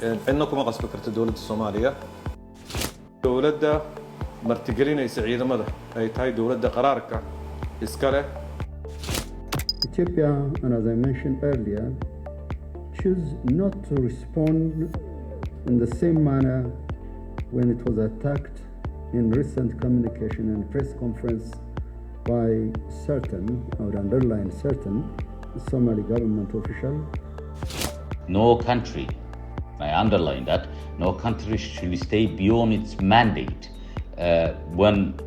عندنا كما قص فكرة دولة الصومالية دولة martigelinaysa ciidamada ay tahay dowladda qaraarka iskale. Ethiopia, and as I mentioned earlier, chose not to respond in the same manner when it was attacked in recent communication and press conference by certain, I would underline certain, Somali government official. No country, I underline that, no country should stay beyond its mandate when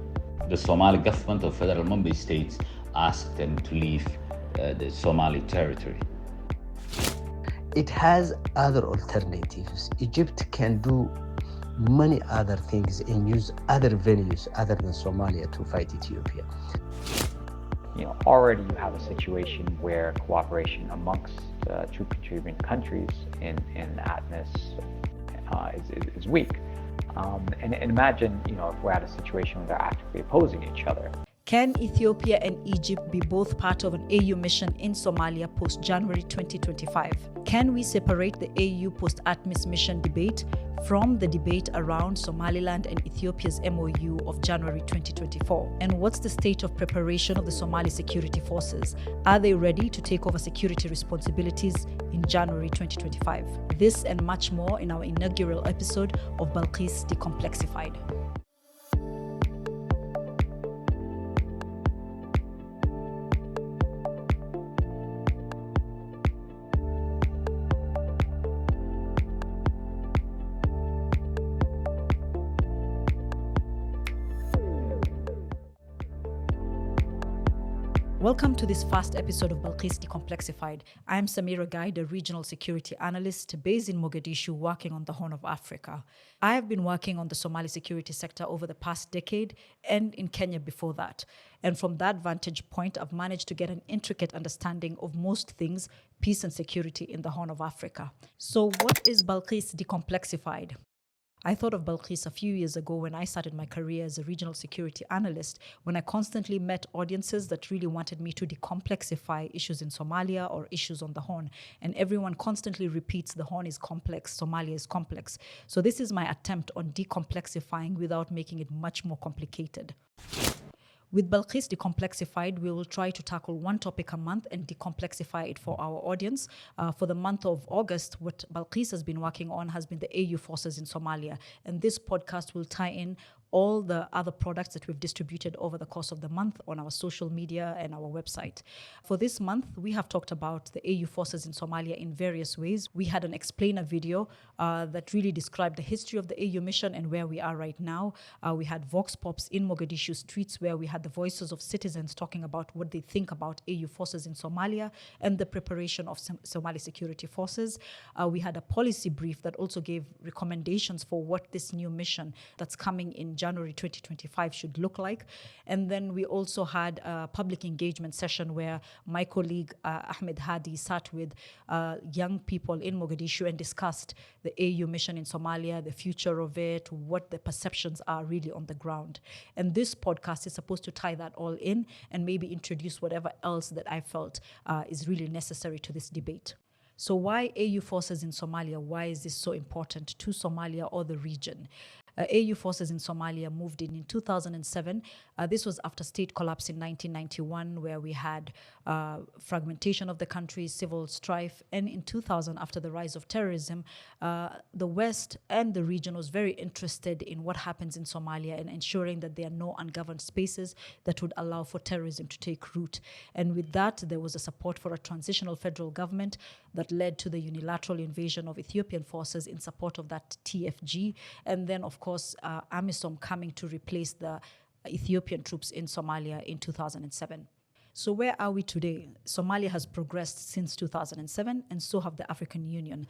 the Somali government or federal member states ask them to leave the Somali territory. It has other alternatives. Egypt can do many other things and use other venues other than Somalia to fight Ethiopia. Already you have a situation where cooperation amongst troop contributing countries in ATMIS is weak. And imagine, if we're at a situation where they're actively opposing each other. Can Ethiopia and Egypt be both part of an AU mission in Somalia post-January 2025? Can we separate the AU post-ATMIS mission debate from the debate around Somaliland and Ethiopia's MOU of January 2024? And what's the state of preparation of the Somali security forces? Are they ready to take over security responsibilities in January 2025? This and much more in our inaugural episode of Balqiis De-Complexified. Welcome to this first episode of Balqiis De-Complexified. I'm Samira Guide, a regional security analyst based in Mogadishu working on the Horn of Africa. I have been working on the Somali security sector over the past decade and in Kenya before that. And from that vantage point, I've managed to get an intricate understanding of most things, peace and security in the Horn of Africa. So what is Balqiis De-Complexified? I thought of Balqiis a few years ago when I started my career as a regional security analyst, when I constantly met audiences that really wanted me to decomplexify issues in Somalia or issues on the Horn. And everyone constantly repeats the Horn is complex, Somalia is complex. So this is my attempt on decomplexifying without making it much more complicated. With Balqiis De-Complexified, we will try to tackle one topic a month and decomplexify it for our audience. For the month of August, what Balqiis has been working on has been the AU forces in Somalia. And this podcast will tie in all the other products that we've distributed over the course of the month on our social media and our website. For this month, we have talked about the AU forces in Somalia in various ways. We had an explainer video that really described the history of the AU mission and where we are right now. We had Vox Pops in Mogadishu streets where we had the voices of citizens talking about what they think about AU forces in Somalia and the preparation of Somali security forces. We had a policy brief that also gave recommendations for what this new mission that's coming in January 2025 should look like. And then we also had a public engagement session where my colleague Ahmed Hadi sat with young people in Mogadishu and discussed the AU mission in Somalia, the future of it, what the perceptions are really on the ground. And this podcast is supposed to tie that all in and maybe introduce whatever else that I felt is really necessary to this debate. So why AU forces in Somalia? Why is this so important to Somalia or the region? AU forces in Somalia moved in 2007. This was after state collapse in 1991, where we had fragmentation of the country, civil strife. And in 2000, after the rise of terrorism, the West and the region was very interested in what happens in Somalia and ensuring that there are no ungoverned spaces that would allow for terrorism to take root. And with that, there was a support for a transitional federal government that led to the unilateral invasion of Ethiopian forces in support of that TFG. And then, of course, AMISOM coming to replace the Ethiopian troops in Somalia in 2007. So where are we today? Somalia has progressed since 2007, and so have the African Union.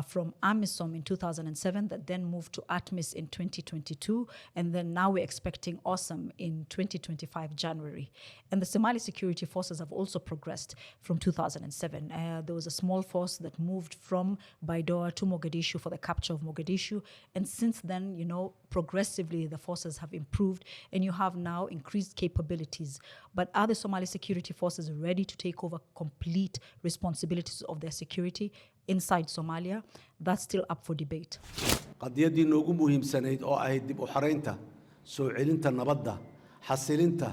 From AMISOM in 2007, that then moved to ATMIS in 2022, and then now we're expecting AWESOM in 2025 January. And the Somali security forces have also progressed from 2007. There was a small force that moved from Baidoa to Mogadishu for the capture of Mogadishu, and since then, progressively the forces have improved, and you have now increased capabilities. But are the Somali security forces ready to take over complete responsibilities of their security? inside Somalia, that's still up for debate. qadiyaddii noogu muhiimsanayd oo ahayd dib u xaraynta soo celinta nabadda xasilinta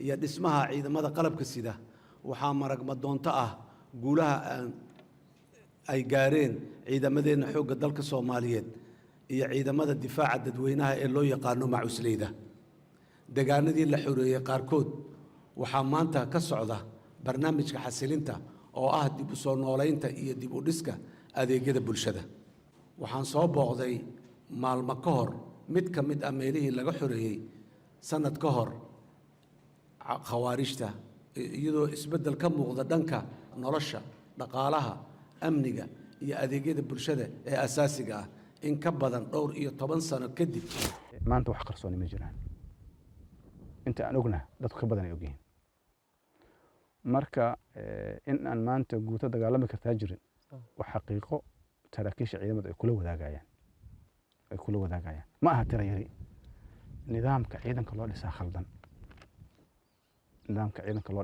iyo dhismaha ciidamada qalabka sida waxaa maragma doonto ah guulaha ay gaareen ciidamadeenna xoogga dalka Soomaaliyeed iyo ciidamada difaaca dadweynaha ee loo yaqaano macusleyda deegaanadii la xoreeyay qaarkood waxaa maanta ka socda barnaamijka xasilinta oo ah dib u soo noolaynta iyo dib u dhiska adeegyada bulshada waxaan soo booqday maalmo ka hor mid ka mid ah meelihii laga xoreeyay sanad ka hor khawaarijta iyadoo isbeddel ka muuqda dhanka nolosha dhaqaalaha amniga iyo adeegyada bulshada ee asaasiga ah in ka badan dhowr iyo 10 sano kadib maanta wax qarsooni ma jiraan inta aan ognahay dadku ka badan ay ogyihiin marka in aan maanta guuto dagaalami kartaa jirin wax xaqiiqo saraakiisha ciidamada ay kula wadaagayaan ma aha tira yari nidaamka ciidanka loo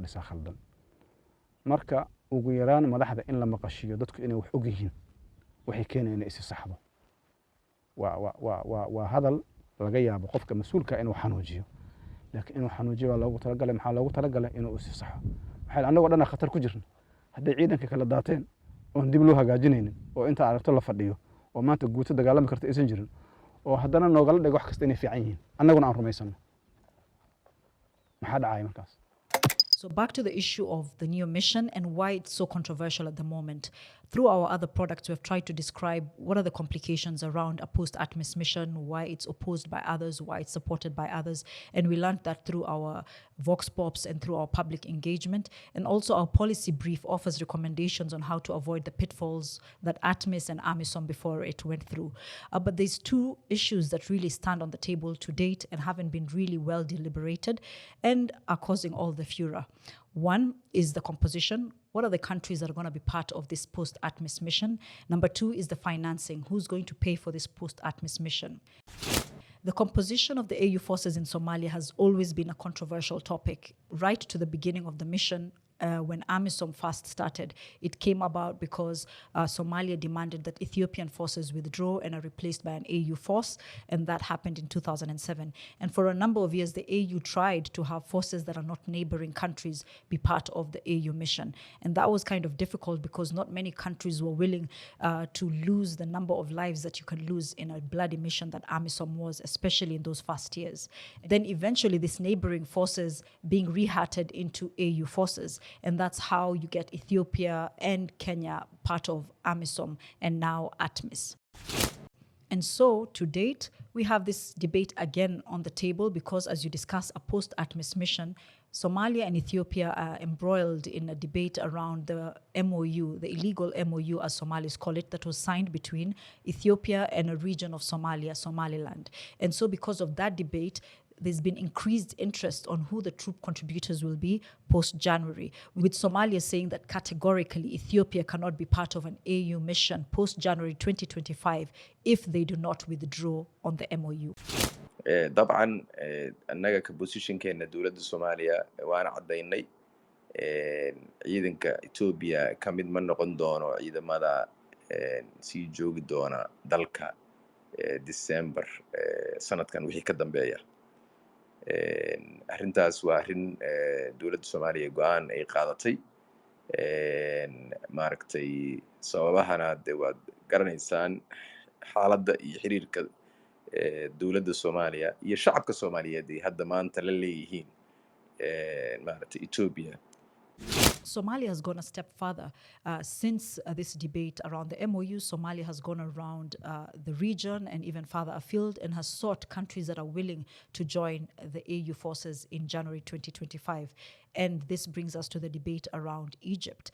dhisaa khaldan marka ugu yaraan madaxda in la maqashiyo dadku inay wax og yihiin waxay keenayaan inay isi saxdo waa hadal laga yaabo qofka mas-uulka inuu xanuujiyo laakiin inuu xanuujiyo waa loogu talagalay maxaa loogu talagalay inuu isi saxo waxay annagoo dhan khatar ku jirna hadday ciidanka kala daateen oon dib loo hagaajinaynin oo inta aragto la fadhiyo oo maanta guuto dagaalami karta aysan jirin oo haddana noogala dhigo wax kasta inay fiican yihiin annaguna aan rumaysano maxaa dhacaya markaas. So back to the issue of the new mission and why it's so controversial at the moment. Through our other products, we've tried to describe what are the complications around a post-ATMIS mission, why it's opposed by others, why it's supported by others. And we learned that through our Vox Pops and through our public engagement. And also our policy brief offers recommendations on how to avoid the pitfalls that ATMIS and AMISOM before it went through. But there's two issues that really stand on the table to date and haven't been really well deliberated and are causing all the furor. One is the composition. What are the countries that are going to be part of this post-ATMIS mission? Number two is the financing. Who's going to pay for this post-ATMIS mission? The composition of the AU forces in Somalia has always been a controversial topic. Right to the beginning of the mission, when AMISOM first started, it came about because Somalia demanded that Ethiopian forces withdraw and are replaced by an AU force, and that happened in 2007. And for a number of years, the AU tried to have forces that are not neighboring countries be part of the AU mission. And that was kind of difficult because not many countries were willing to lose the number of lives that you can lose in a bloody mission that AMISOM was, especially in those first years. Then eventually, these neighboring forces being rehatted into AU forces. And that's how you get Ethiopia and Kenya part of AMISOM and now ATMIS. And so, to date, we have this debate again on the table because, as you discuss a post-ATMIS mission, Somalia and Ethiopia are embroiled in a debate around the MOU, the illegal MOU, as Somalis call it, that was signed between Ethiopia and a region of Somalia, Somaliland. And so, because of that debate, there's been increased interest on who the troop contributors will be post-January, with Somalia saying that categorically Ethiopia cannot be part of an AU mission post-January 2025 if they do not withdraw on the MOU. طبعا annaga ka positionkeena dawladda Soomaaliya waana cadaynay ciidanka Ethiopia ka mid ma noqon doono ciidamada sii joogi doona dalka December sanadkan wixii ka dambeeya arrintaas waa arrin dawladda Soomaaliya go'aan ay qaadatay maaragtay sababahana de waad garanaysaan xaaladda iyo xiriirka dawladda Soomaaliya iyo shacabka Soomaaliyeed ay hadda maanta la leeyihiin maaragtay Ethiopia. Somalia has gone a step further since this debate around the MOU. Somalia has gone around the region and even further afield and has sought countries that are willing to join the AU forces in January 2025. And this brings us to the debate around Egypt.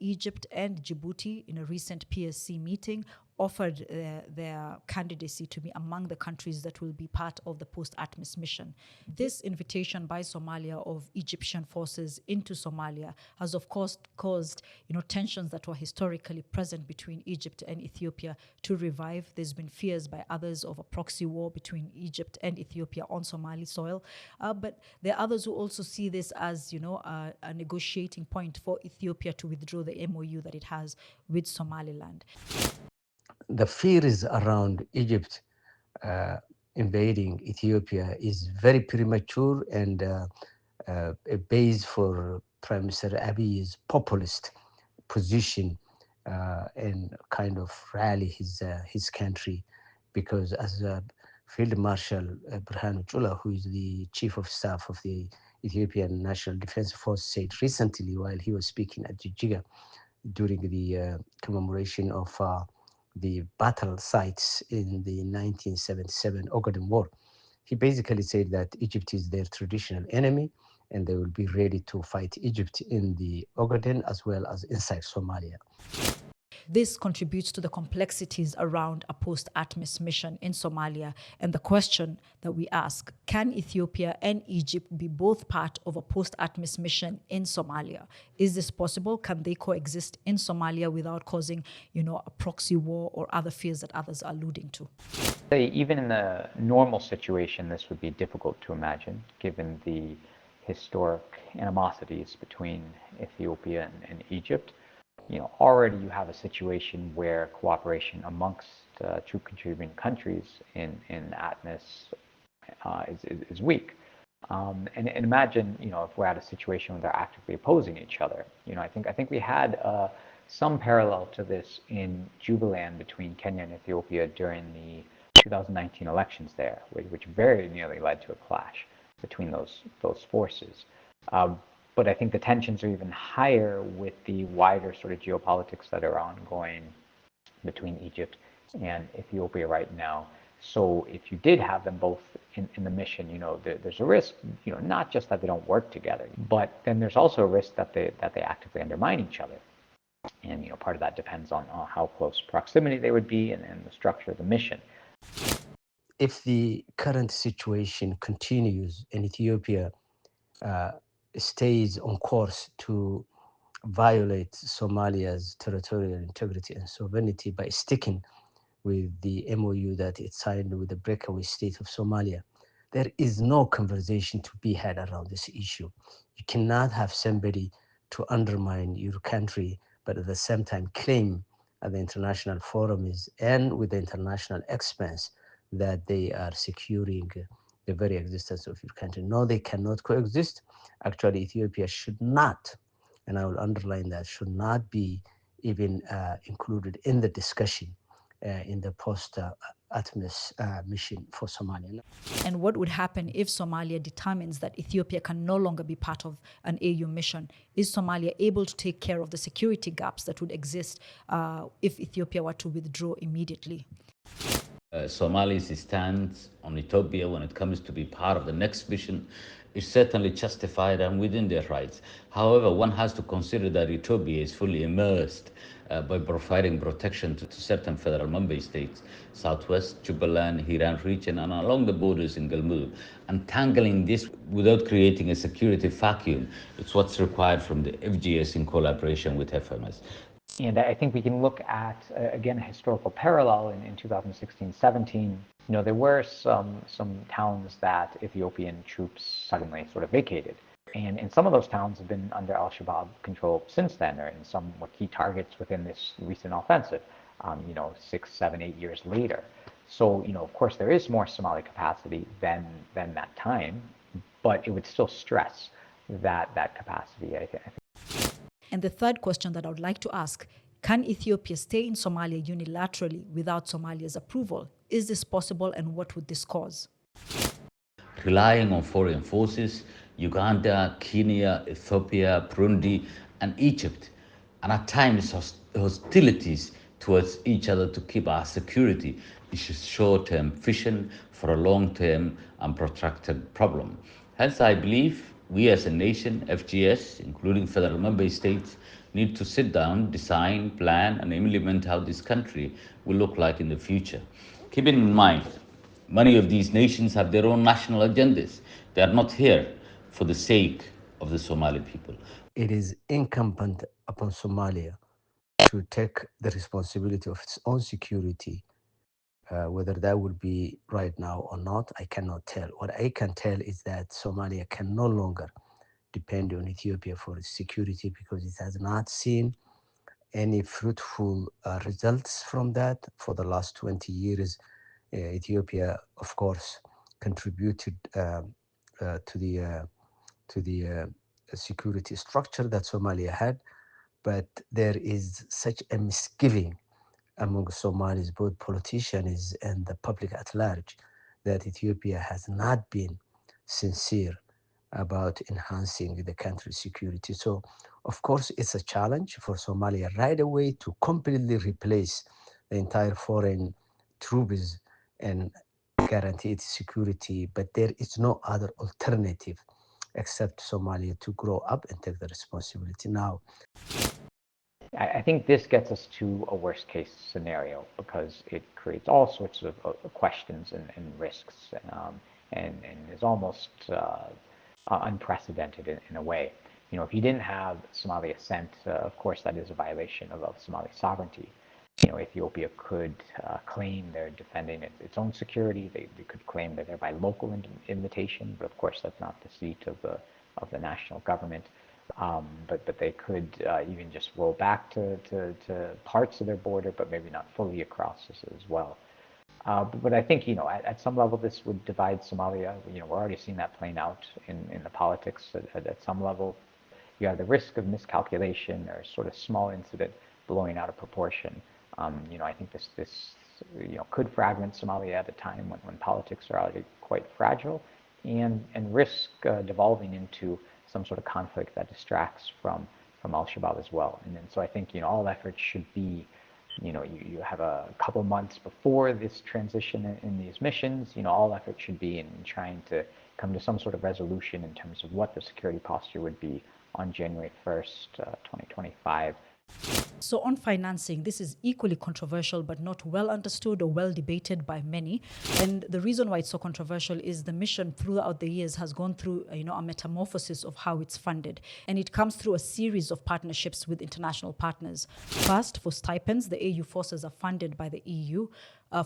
Egypt and Djibouti, in a recent PSC meeting, offered their candidacy to be among the countries that will be part of the post-ATMIS mission. This invitation by Somalia of Egyptian forces into Somalia has, of course, caused tensions that were historically present between Egypt and Ethiopia to revive. There's been fears by others of a proxy war between Egypt and Ethiopia on Somali soil, but there are others who also see this as a negotiating point for Ethiopia to withdraw the MOU that it has with Somaliland. The fears around Egypt invading Ethiopia is very premature and a base for Prime Minister Abiy's populist position and kind of rally his country, because as Field Marshal Burhanu Jula, who is the chief of staff of the Ethiopian National Defense Force, said recently while he was speaking at Jijiga during the commemoration of the battle sites in the 1977 Ogaden War. He basically said that Egypt is their traditional enemy and they will be ready to fight Egypt in the Ogaden as well as inside Somalia. This contributes to the complexities around a post-ATMIS mission in Somalia, and the question that we ask, can Ethiopia and Egypt be both part of a post-ATMIS mission in Somalia? Is this possible? Can they coexist in Somalia without causing, a proxy war or other fears that others are alluding to? Even in the normal situation, this would be difficult to imagine, given the historic animosities between Ethiopia and Egypt. Already you have a situation where cooperation amongst troop contributing countries in ATMIS is weak. And imagine, if we're at a situation where they're actively opposing each other. I think we had some parallel to this in Jubaland between Kenya and Ethiopia during the 2019 elections there, which very nearly led to a clash between those forces. But I think the tensions are even higher with the wider sort of geopolitics that are ongoing between Egypt and Ethiopia right now. So if you did have them both in the mission, there's a risk, not just that they don't work together, but then there's also a risk that they actively undermine each other. And part of that depends on how close proximity they would be and the structure of the mission. If the current situation continues and Ethiopia stays on course to violate Somalia's territorial integrity and sovereignty by sticking with the MOU that it signed with the breakaway state of Somalia, there is no conversation to be had around this issue. You cannot have somebody to undermine your country, but at the same time claim at the international forums and with the international expense that they are securing the very existence of your country. No, they cannot coexist. Actually, Ethiopia should not, and I will underline that, should not be even included in the discussion in the post-ATMIS mission for Somalia. And what would happen if Somalia determines that Ethiopia can no longer be part of an AU mission? Is Somalia able to take care of the security gaps that would exist if Ethiopia were to withdraw immediately? Somalia's stance on Ethiopia when it comes to be part of the next mission is certainly justified and within their rights. However, one has to consider that Ethiopia is fully immersed by providing protection to certain federal member states, Southwest, Jubaland, Hiran region, and along the borders in Galmudug. Untangling this without creating a security vacuum, it's what's required from the FGS in collaboration with FMS. And I think we can look at, again, a historical parallel in 2016-17. There were some towns that Ethiopian troops suddenly sort of vacated. And some of those towns have been under al-Shabaab control since then, and some were key targets within this recent offensive, 6, 7, 8 years later. So, of course, there is more Somali capacity than that time, but it would still stress that capacity, I think. And the third question that I would like to ask, can Ethiopia stay in Somalia unilaterally without Somalia's approval? Is this possible, and what would this cause? Relying on foreign forces, Uganda, Kenya, Ethiopia, Burundi, and Egypt, and at times hostilities towards each other to keep our security is a short-term vision for a long-term and protracted problem. Hence, I believe we as a nation, FGS, including federal member states, need to sit down, design, plan, and implement how this country will look like in the future. Keeping in mind, many of these nations have their own national agendas. They are not here for the sake of the Somali people. It is incumbent upon Somalia to take the responsibility of its own security. Whether that will be right now or not, I cannot tell. What I can tell is that Somalia can no longer depend on Ethiopia for its security because it has not seen any fruitful results from that. For the last 20 years, Ethiopia, of course, contributed to the security structure that Somalia had, but there is such a misgiving among Somalis, both politicians and the public at large, that Ethiopia has not been sincere about enhancing the country's security. So, of course, it's a challenge for Somalia right away to completely replace the entire foreign troops and guarantee its security, but there is no other alternative except Somalia to grow up and take the responsibility now. I think this gets us to a worst case scenario because it creates all sorts of questions and risks and is almost unprecedented in a way. You know, if you didn't have Somali assent, of course that is a violation of Somali sovereignty. You know, Ethiopia could claim they're defending its own security. They could claim that they're by local invitation, but of course that's not the seat of the national government. But they could even just roll back to parts of their border, but maybe not fully across this as well. But I think, you know, at some level this would divide Somalia. You know, we're already seeing that playing out in the politics at some level. You have the risk of miscalculation or sort of small incident blowing out of proportion. You know, I think this you know, could fragment Somalia at a time when politics are already quite fragile and risk devolving into some sort of conflict that distracts from Al-Shabaab as well. And so I think, you know, all efforts should be, you know, you have a couple months before this transition in these missions, you know, all efforts should be in trying to come to some sort of resolution in terms of what the security posture would be on January 1st, 2025. So on financing, this is equally controversial but not well understood or well debated by many. And the reason why it's so controversial is the mission throughout the years has gone through, you know, a metamorphosis of how it's funded. And it comes through a series of partnerships with international partners. First, for stipends, the AU forces are funded by the EU.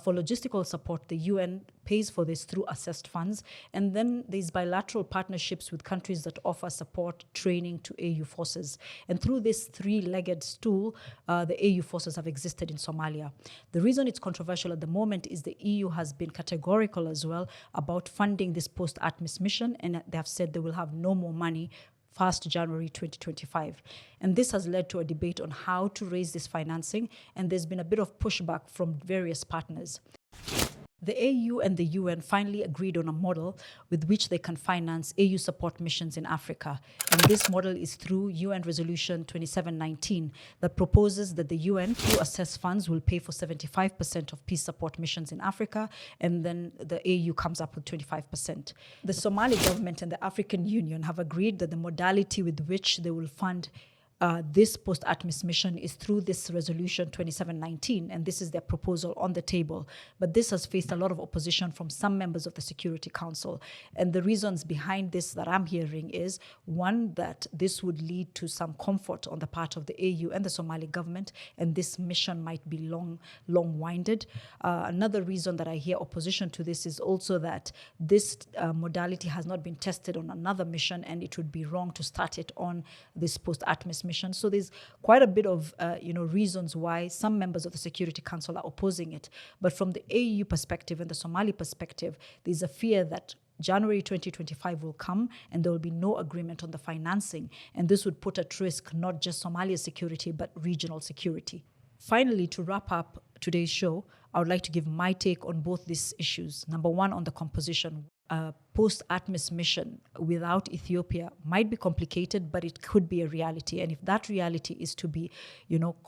For logistical support, the UN pays for this through assessed funds. And then there's bilateral partnerships with countries that offer support, training to AU forces. And through this three-legged stool, the AU forces have existed in Somalia. The reason it's controversial at the moment is the EU has been categorical as well about funding this post-ATMIS mission, and they have said they will have no more money 1st January 2025. And this has led to a debate on how to raise this financing, and there's been a bit of pushback from various partners. The AU and the UN finally agreed on a model with which they can finance AU support missions in Africa. And this model is through UN Resolution 2719 that proposes that the UN, through assessed funds, will pay for 75% of peace support missions in Africa, and then the AU comes up with 25%. The Somali government and the African Union have agreed that the modality with which they will fund this post-ATMIS mission is through this resolution 2719, and this is their proposal on the table. But this has faced a lot of opposition from some members of the Security Council. And the reasons behind this that I'm hearing is, one, that this would lead to some comfort on the part of the AU and the Somali government, and this mission might be long-winded. Another reason that I hear opposition to this is also that this modality has not been tested on another mission, and it would be wrong to start it on this post-ATMIS mission. So there's quite a bit of reasons why some members of the Security Council are opposing it. But from the AU perspective and the Somali perspective, there's a fear that January 2025 will come and there will be no agreement on the financing. And this would put at risk not just Somalia's security, but regional security. Finally, to wrap up today's show, I would like to give my take on both these issues. Number one, on the composition. post-ATMIS mission without Ethiopia might be complicated, but it could be a reality. And if that reality is to be,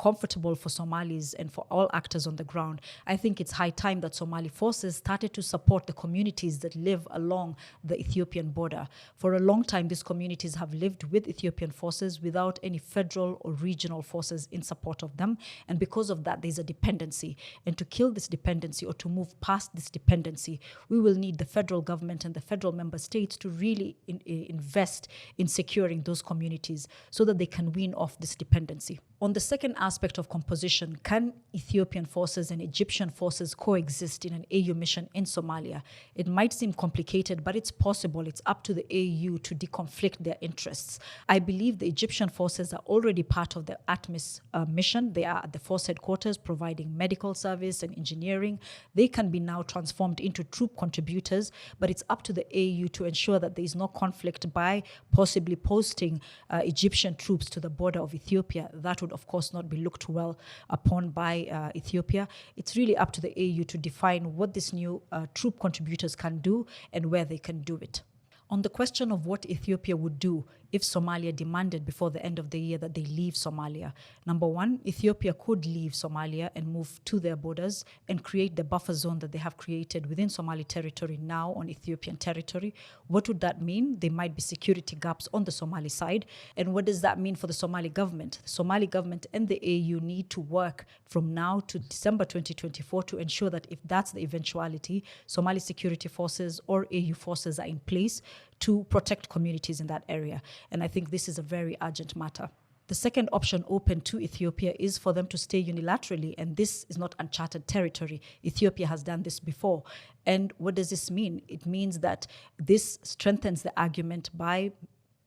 comfortable for Somalis and for all actors on the ground, I think it's high time that Somali forces started to support the communities that live along the Ethiopian border. For a long time, these communities have lived with Ethiopian forces without any federal or regional forces in support of them. And because of that, there's a dependency. And to kill this dependency or to move past this dependency, we will need the federal government and the federal member states to really invest in securing those communities so that they can wean off this dependency. On the second aspect of composition, can Ethiopian forces and Egyptian forces coexist in an AU mission in Somalia? It might seem complicated, but it's possible. It's up to the AU to deconflict their interests. I believe the Egyptian forces are already part of the ATMIS mission. They are at the force headquarters providing medical service and engineering. They can be now transformed into troop contributors, but it's up to the AU to ensure that there is no conflict by possibly posting Egyptian troops to the border of Ethiopia. That would, of course, not be looked well upon by Ethiopia. It's really up to the AU to define what these new troop contributors can do and where they can do it. On the question of what Ethiopia would do if Somalia demanded before the end of the year that they leave Somalia. Number one, Ethiopia could leave Somalia and move to their borders and create the buffer zone that they have created within Somali territory now on Ethiopian territory. What would that mean? There might be security gaps on the Somali side. And what does that mean for the Somali government? The Somali government and the AU need to work from now to December 2024 to ensure that if that's the eventuality, Somali security forces or AU forces are in place to protect communities in that area. And I think this is a very urgent matter. The second option open to Ethiopia is for them to stay unilaterally, and this is not uncharted territory. Ethiopia has done this before. And what does this mean? It means that this strengthens the argument by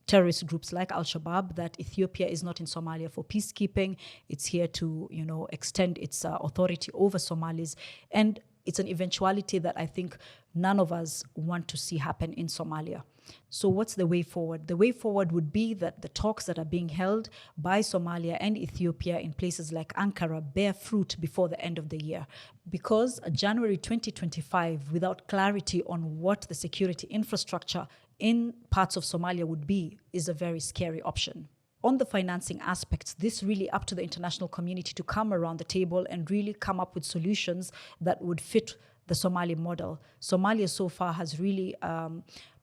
terrorist groups like Al-Shabaab that Ethiopia is not in Somalia for peacekeeping. It's here to, extend its authority over Somalis. And it's an eventuality that I think none of us want to see happen in Somalia. So what's the way forward? The way forward would be that the talks that are being held by Somalia and Ethiopia in places like Ankara bear fruit before the end of the year. Because January 2025, without clarity on what the security infrastructure in parts of Somalia would be, is a very scary option. On the financing aspects, this really up to the international community to come around the table and really come up with solutions that would fit the Somali model. Somalia so far has really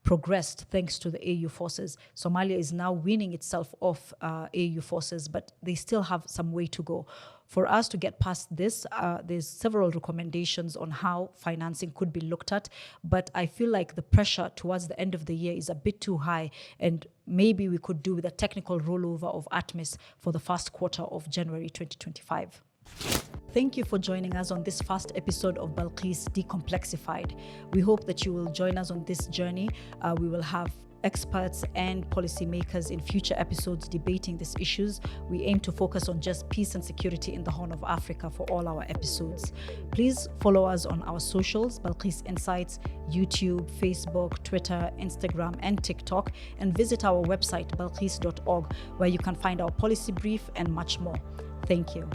progressed thanks to the AU forces. Somalia is now weaning itself off AU forces, but they still have some way to go. For us to get past this, there's several recommendations on how financing could be looked at, but I feel like the pressure towards the end of the year is a bit too high, and maybe we could do with a technical rollover of ATMIS for the first quarter of January 2025. Thank you for joining us on this first episode of Balqiis De-Complexified. We hope that you will join us on this journey. We will have experts and policymakers in future episodes debating these issues. We aim to focus on just peace and security in the Horn of Africa for all our episodes. Please follow us on our socials, Balqiis Insights, YouTube, Facebook, Twitter, Instagram, and TikTok, and visit our website, balqiis.org, where you can find our policy brief and much more. Thank you.